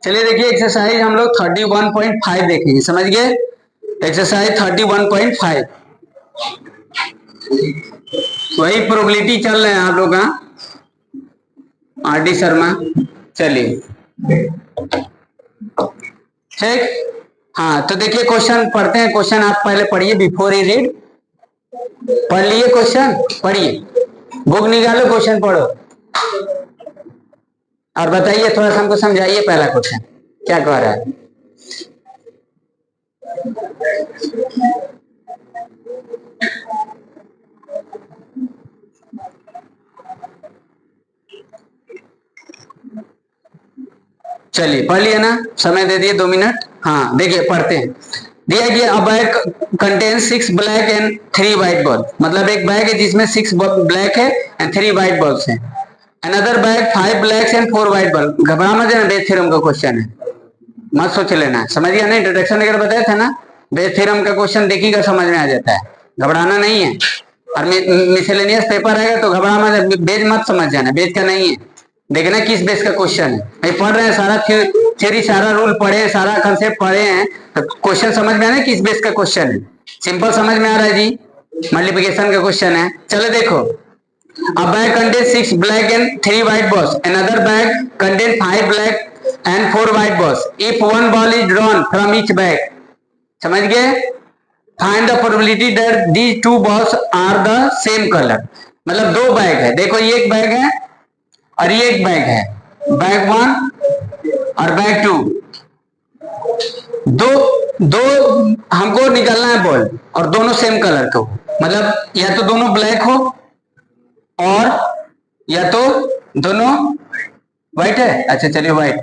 चलिए देखिए एक्सरसाइज हम लोग 31.5 देखेंगे, समझ गए। एक्सरसाइज 31.5 वही प्रोबेबिलिटी चल रहे हैं आप लोग का आर.डी. शर्मा। चलिए ठीक। हाँ तो देखिए क्वेश्चन पढ़ते हैं। क्वेश्चन आप पहले पढ़िए बिफोर ही रीड। पढ़ लिए क्वेश्चन, पढ़िए, बुक निकालो, क्वेश्चन पढ़ो और बताइए, थोड़ा सा हमको समझाइए पहला क्वेश्चन क्या कह रहा है। चलिए पढ़ लिए ना, समय दे दिए 2 मिनट। हाँ देखिए पढ़ते हैं। दिया गया अ bag contain 6 black and 3 white ball, मतलब एक बैग है जिसमें 6 ब्लैक है एंड 3 व्हाइट बॉल्स है। Another bag 5 blacks and 4 white ball. घबरा मत जाना, बेस थ्योरम का क्वेश्चन है, मत सोच लेना। समझ गया ना, इंट्रोडक्शन वगैरह बताया था ना, बेस थ्योरम का क्वेश्चन देखिएगा समझ में आ जाता है, घबराना नहीं है। और मिसलेनियस पेपर आएगा तो घबरा मत, बेस मत समझ जाना, बेस का नहीं है, देखना किस बेस का क्वेश्चन है। भाई पढ़ रहे हैं, सारा थ्योरी सारा रूल पढ़े हैं, सारा कंसेप्ट पढ़े हैं, तो क्वेश्चन समझ में आ रहा है किस बेस का क्वेश्चन है। सिंपल समझ में आ रहा है जी, मल्टीप्लिकेशन का क्वेश्चन है। चलो देखो, a bag contains 6 black and 3 white balls, another bag contains 5 black and 4 white balls. If one ball is drawn from each bag, समझ गए, find the probability that these two balls are the same color। मतलब दो bag है, देखो ये एक bag है और ये एक बैग है, बैग 1 और बैग 2। दो दो हमको निकालना है बॉल और दोनों सेम कलर को, मतलब या तो दोनों ब्लैक हो और या तो दोनों व्हाइट है। अच्छा चलिए व्हाइट,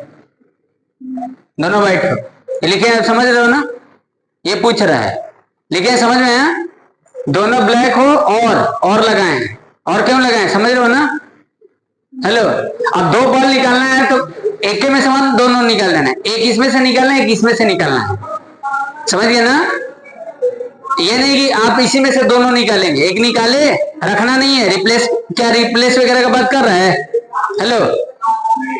दोनों व्हाइट हो, ये लिखे हैं, समझ रहे हो ना, ये पूछ रहा है, लिखे हैं, समझ में आया। दोनों ब्लैक हो और लगाए, और क्यों लगाए, समझ रहे हो ना। हेलो, अब दो बॉल निकालना है तो एक में समान दोनों निकाल लेना है, एक इसमें से निकालना है, एक इसमें से निकालना है, समझ गए ना। ये नहीं कि आप इसी में से दोनों निकालेंगे, एक निकाले रखना नहीं है, रिप्लेस, क्या रिप्लेस वगैरह का बात कर रहा है। हेलो,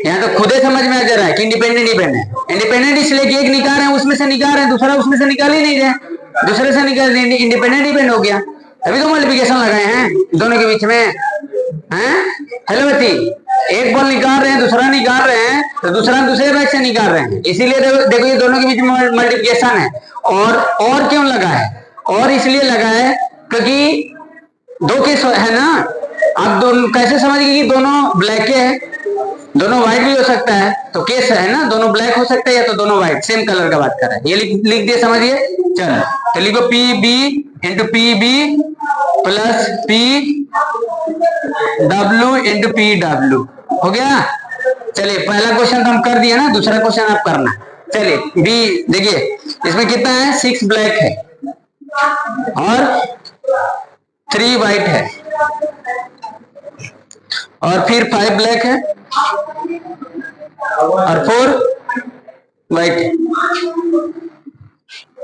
यहाँ तो खुद ही समझ में आ जा रहा है कि इंडिपेंडेंट डिपेंडेंट, इंडिपेंडेंट इसलिए कि एक निकाल रहे हैं उसमें से निकाल रहे हैं, दूसरा उसमें से निकाल ही नहीं रहे, दूसरे से निकाल इंडिपेंडेंट डिपेंड हो गया, तभी तो मल्टीप्लिकेशन लगाए हैं दोनों के बीच में हैं। हेलो बच्ची, एक बॉल निकाल रहे हैं, दूसरा निकाल रहे हैं, तो दूसरा दूसरे बैग से निकाल रहे हैं, इसीलिए देखो ये दोनों के बीच में मल्टीप्लिकेशन है। और क्यों लगा है, और इसलिए लगा है क्योंकि दो केस है ना। आप दोनों कैसे समझ गए कि दोनों ब्लैक है, दोनों व्हाइट भी हो सकता है, तो केस है ना, दोनों ब्लैक हो सकता है या तो दोनों व्हाइट, सेम कलर का बात कर रहा है, ये लिख दिए, समझिए। चलो तो लिखो P B into P B plus P W into P W, हो गया। चलिए पहला क्वेश्चन तो हम कर दिए ना, दूसरा क्वेश्चन आप करना। चलिए बी देखिए, इसमें कितना है, 6 ब्लैक है और 3 व्हाइट है और फिर 5 ब्लैक है और 4 व्हाइट है।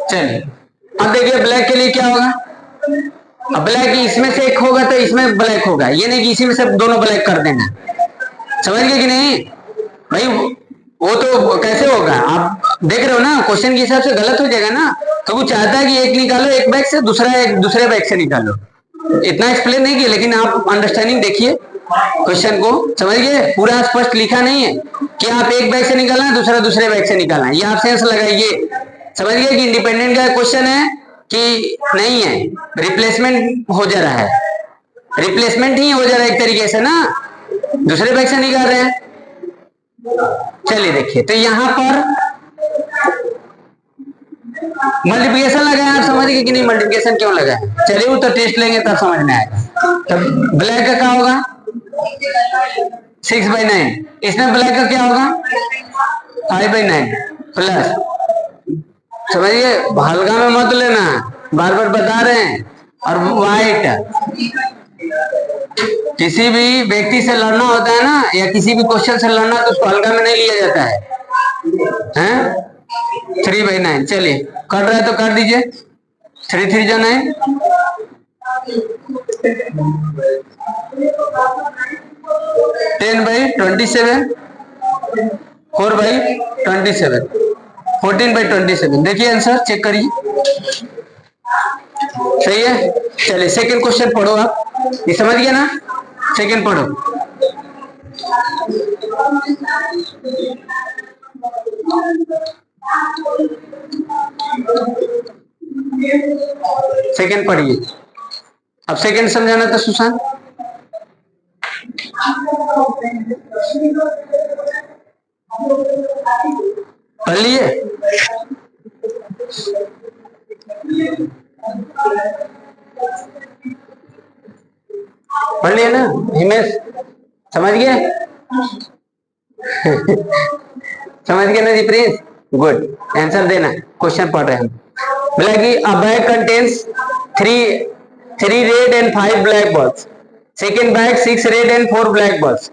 चलिए अब देखिए ब्लैक के लिए क्या होगा, अब ब्लैक इसमें से एक होगा तो इसमें ब्लैक होगा, ये नहीं कि इसी में से दोनों ब्लैक कर देना, समझ गए कि नहीं भाई। वो तो कैसे होगा, आप देख रहे हो ना, क्वेश्चन के हिसाब से गलत हो जाएगा ना, तो वो चाहता है कि एक निकालो एक बैग से, दूसरा एक दूसरे बैग से निकालो। इतना एक्सप्लेन नहीं किया, लेकिन आप अंडरस्टैंडिंग देखिए क्वेश्चन को, समझ गए, पूरा स्पष्ट लिखा नहीं है कि आप एक बैग से निकालना है, दूसरा दूसरे बैग से निकालना है, ये आप सेंस लगाइए, समझ गए कि इंडिपेंडेंट का क्वेश्चन है कि नहीं है, रिप्लेसमेंट हो जा रहा है, रिप्लेसमेंट ही हो जा रहा है एक तरीके से ना, दूसरे बैग से निकाल रहे हैं। चलिए देखिए, तो यहां पर मल्टीप्लिकेशन लगाए, आप समझ गए कि नहीं मल्टीप्लिकेशन क्यों लगाए। चलिए वो तो टेस्ट लेंगे तब समझ में आएगा। तो ब्लैक का क्या होगा, 6/9, इसमें ब्लैक का क्या होगा, 5/9 प्लस, समझिए हल्का में मत लेना, बार बार बता रहे हैं। और व्हाइट, किसी भी व्यक्ति से लड़ना होता है ना, या किसी भी क्वेश्चन से लड़ना, तो उसको हल्का में नहीं लिया जाता है, हैं? 3/9, चलिए कर रहा है तो कर दीजिए, 3 3 जा 9, 10/27, 4/27, 14/27। देखिए आंसर चेक करिए, सही है। चलिए सेकंड क्वेश्चन पढ़ो आप, ये समझ गया ना, सेकंड पढ़ो। सेकंड पढ़िए, अब सेकंड समझाना था सुशांत। पढ़ लिए? पढ़ लिए ना हिमेश, समझ गए? समझ गए ना जी प्रिंस? गुड, आंसर देना, क्वेश्चन पढ़ रहे हैं हम। बोला कि अ bag contains three red and 5 black balls, second bag 6 red and 4 black balls,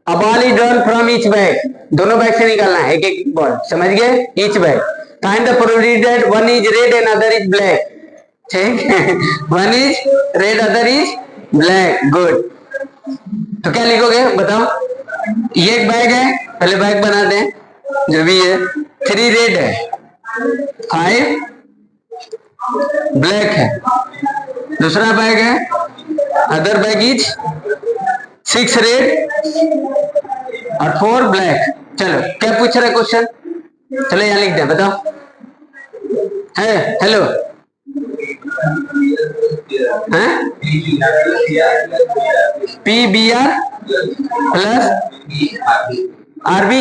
a ball is drawn from each bag, दोनों बैग से निकालना है एक एक बॉल, समझ गए? Each bag, find the probability that one is red and other is black, ठीक है। One is red other is black, good. तो क्या लिखोगे बताओ? ये एक बैग है, पहले बैग बनाते हैं, जो भी है 3 रेड है, 5 ब्लैक है, दूसरा बैग है, अदर बैग इज 6 रेड और 4 ब्लैक। चलो क्या पूछ रहा है क्वेश्चन, चलो यहाँ लिख दे, बताओ। है hello, PBR plus RB,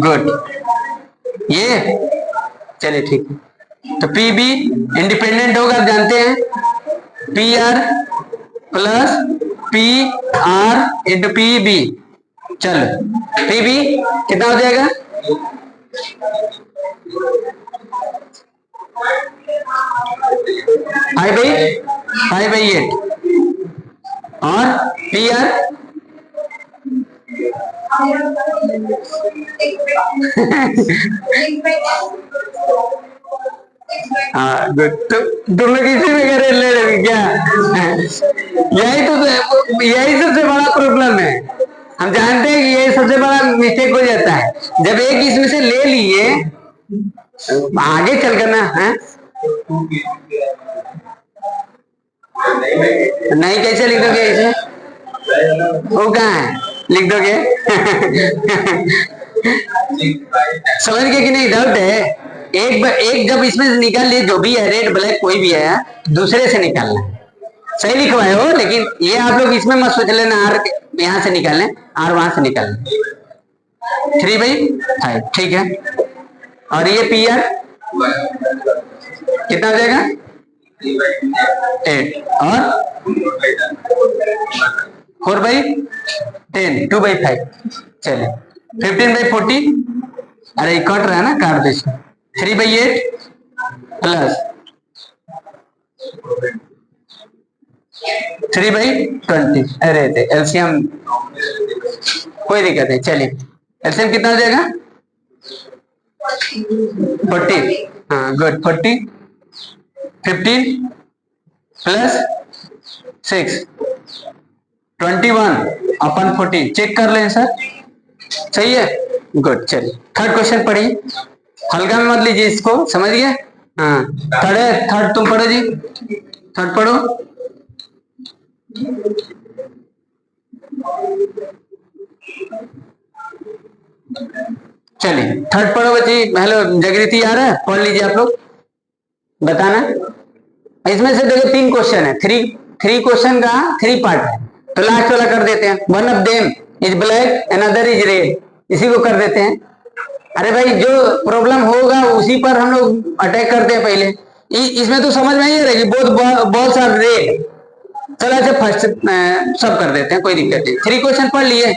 good, ये चलिए ठीक है। तो PB इंडिपेंडेंट होगा, आप जानते हैं, PR plus PR into PB, चलो PB कितना हो जाएगा? 5/8 और PR हाँ गुड। तो तुम लोग इसी में करे ले रहे क्या? यही सबसे बड़ा प्रॉब्लम है, हम जानते हैं कि यही सबसे बड़ा मिस्टेक हो जाता है, जब एक इसमें से ले लिए आगे चल कर ना है, नहीं कैसे लिख दोगे इसे? वो कहाँ है, लिख दोगे? समझ गए कि नहीं? डाउट है? एक जब इसमें से निकाल लिए, जो भी है रेड ब्लैक कोई भी है, दूसरे से निकालना है, सही लिखवाए हो, लेकिन ये आप लोग इसमें मत सोच लेना आर यहाँ से निकालने, आर वहां से निकालने। 3/5, ठीक है। और ये PR कितना हो जाएगा? 8 और 4/10, 2/5, चलिए 15/40, अरे कट रहा है ना, काट दो। 3/8 प्लस 3/20, अरे एलसीएम कोई दिक्कत नहीं, चलिए एलसीएम कितना हो जाएगा? 40, हाँ गुड, 40, 15 प्लस 6, 21/40, चेक कर लें सर, सही है, गुड। चलिए थर्ड क्वेश्चन पढ़िए, हल्का में मत लीजिए इसको, समझ गए? हाँ थर्ड है, थर्ड तुम पढ़ो जी, थर्ड पढ़ो। चलिए थर्ड पढ़ो बच्ची। हेलो जागृति आ रहा है, पढ़ लीजिए आप लोग, बताना। इसमें से देखो 3 क्वेश्चन है, थ्री क्वेश्चन का 3 पार्ट है, तो लास्ट वाला कर देते हैं। One of them is black and other is red, इसी को कर देते हैं। अरे भाई जो प्रॉब्लम होगा उसी पर हम लोग अटैक करते हैं पहले। इसमें तो समझ में ही आ रहा है कि बोथ बॉल्स आर रेड। चलो ऐसे फर्स्ट सब कर देते हैं, कोई दिक्कत नहीं। 3 क्वेश्चन पढ़ लिए,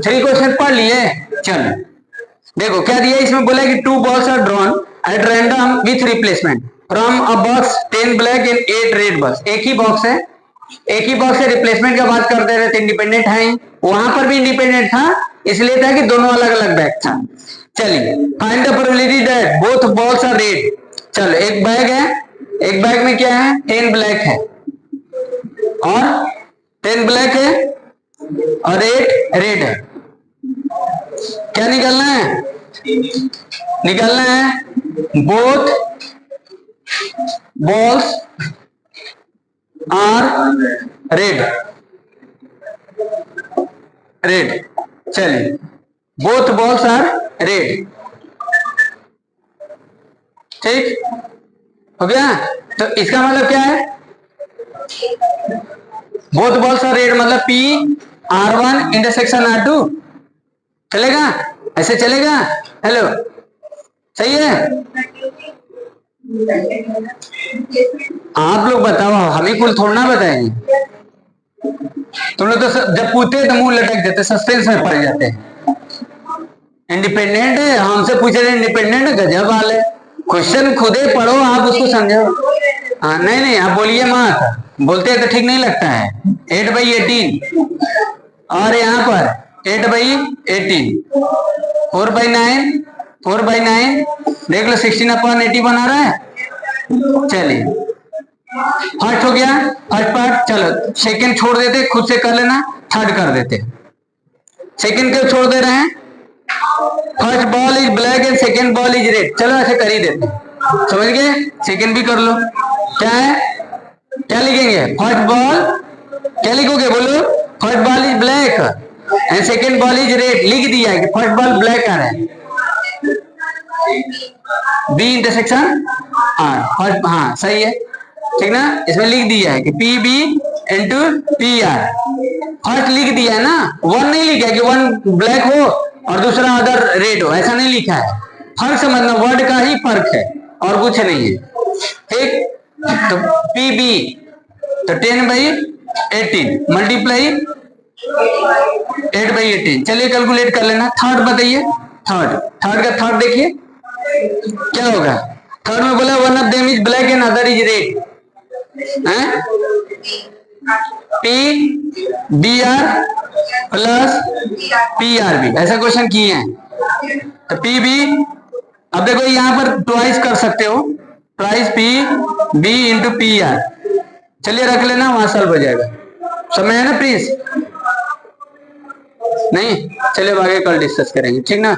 3 क्वेश्चन पढ़ लिए। चलो देखो क्या दिया इसमें, बोला कि 2 balls are drawn at random with replacement from a box 10 black and 8 red balls. एक ही बॉक्स है, एक ही बॉक्स से रिप्लेसमेंट का बात करते रहे थे, इंडिपेंडेंट है, वहां पर भी इंडिपेंडेंट था, इसलिए था कि दोनों अलग अलग बैग था। चलिए find the probability that both balls are red. चलो एक बैग है, एक बैग में क्या है, 10 ब्लैक है और 10 ब्लैक है और 8 रेड है। क्या निकालना है? निकालना है both balls are red. Red, चलिए बोथ बॉल्स आर रेड, ठीक हो गया। तो इसका मतलब क्या है? बोथ बॉल्स आर रेड मतलब P(R1) इंटरसेक्शन R2 चलेगा? ऐसे चलेगा? हेलो, सही है? आप लोग बताओ, हमें कुल थोड़ा ना बताएंगे। तुम लोग तो जब पूछते हैं तो मुंह लटक जाते, सस्पेंस में पड़ जाते हैं। इंडिपेंडेंट है, हमसे पूछे रहे इंडिपेंडेंट है, गजब हाल है। क्वेश्चन खुद ही पढ़ो, आप उसको समझो। हाँ, नहीं नहीं आप बोलिए मत, बोलते हैं तो ठीक नहीं लगता है। 8/18 और यहाँ पर 8/18, 4/9, 4/9 देख लो, 16/80 बना रहा है। चलिए फर्स्ट हो गया, फर्स्ट पार्ट। चलो सेकंड छोड़ देते, खुद से कर लेना, थर्ड कर देते। सेकंड क्यों छोड़ दे रहे हैं? First ball is black and second ball is red. चलो ऐसे कर ही देते, समझ गए? सेकंड भी कर लो। क्या है, क्या लिखेंगे? फर्स्ट बॉल, क्या लिखोगे बोलो? First ball is black and second ball is red. लिख दिया है कि फर्स्ट बॉल ब्लैक आ रहा है, बी इंटरसेक्शन आर। फर्स्ट, हाँ सही है, ठीक ना? इसमें लिख दिया है कि PB इंटू PR। फर्स्ट लिख दिया है ना, वन नहीं लिखा है कि वन ब्लैक हो और दूसरा अदर रेड हो, ऐसा नहीं लिखा है। फर्क समझना, वर्ड का ही फर्क है और कुछ नहीं है, ठीक? तो PB तो 10/18 मल्टीप्लाई 8/18। चलिए कैलकुलेट कर लेना। थर्ड बताइए, थर्ड, थर्ड का थर्ड देखिए क्या होगा। थर्ड में बोला one of them is black and other is red. PBR plus PRB, ऐसा क्वेश्चन किए हैं। तो PB, अब देखो यहां पर ट्वाइस कर सकते हो, ट्वाइस PB इंटू PR। चलिए रख लेना, वहां सॉल्व हो जाएगा। समय है ना प्लीज? नहीं, चलिए आगे कल डिस्कस करेंगे, ठीक ना?